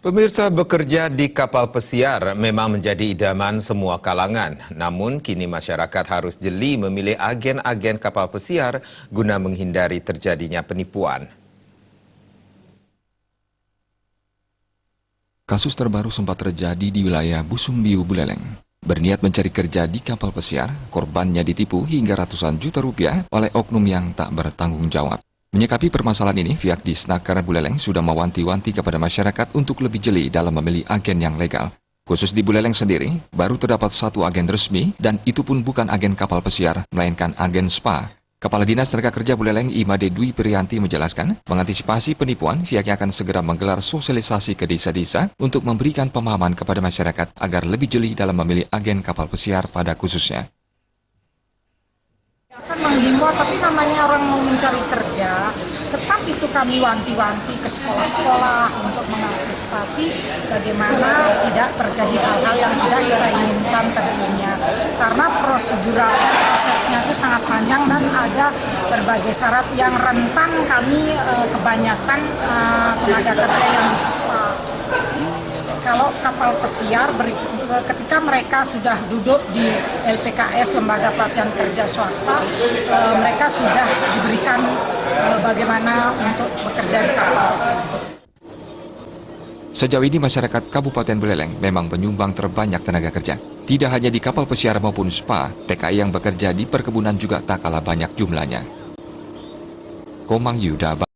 Pemirsa, bekerja di kapal pesiar memang menjadi idaman semua kalangan. Namun, kini masyarakat harus jeli memilih agen-agen kapal pesiar guna menghindari terjadinya penipuan. Kasus terbaru sempat terjadi di wilayah Busumbiu, Buleleng. Berniat mencari kerja di kapal pesiar, korbannya ditipu hingga ratusan juta rupiah oleh oknum yang tak bertanggung jawab. Menyikapi permasalahan ini, pihak di Snaker Buleleng sudah mewanti-wanti kepada masyarakat untuk lebih jeli dalam memilih agen yang legal. Khusus di Buleleng sendiri, baru terdapat satu agen resmi dan itu pun bukan agen kapal pesiar, melainkan agen spa. Kepala Dinas Tenaga Kerja Buleleng Imade Dwi Priyanti menjelaskan, mengantisipasi penipuan, pihaknya akan segera menggelar sosialisasi ke desa-desa untuk memberikan pemahaman kepada masyarakat agar lebih jeli dalam memilih agen kapal pesiar pada khususnya. Akan menghimbau, tapi namanya orang mau mencari kerja, tetap itu kami wanti-wanti ke sekolah-sekolah untuk mengantisipasi bagaimana tidak terjadi hal-hal yang tidak kita inginkan tentunya. Karena prosesnya itu sangat panjang dan ada berbagai syarat yang rentan kami kebanyakan tenaga kerja yang di spa. Kalau kapal pesiar, ketika mereka sudah duduk di LPKS, Lembaga Pelatihan Kerja Swasta, mereka sudah diberikan bagaimana untuk bekerja di kapal tersebut. Sejauh ini masyarakat Kabupaten Buleleng memang menyumbang terbanyak tenaga kerja. Tidak hanya di kapal pesiar maupun spa, TKI yang bekerja di perkebunan juga tak kalah banyak jumlahnya. Komang Yuda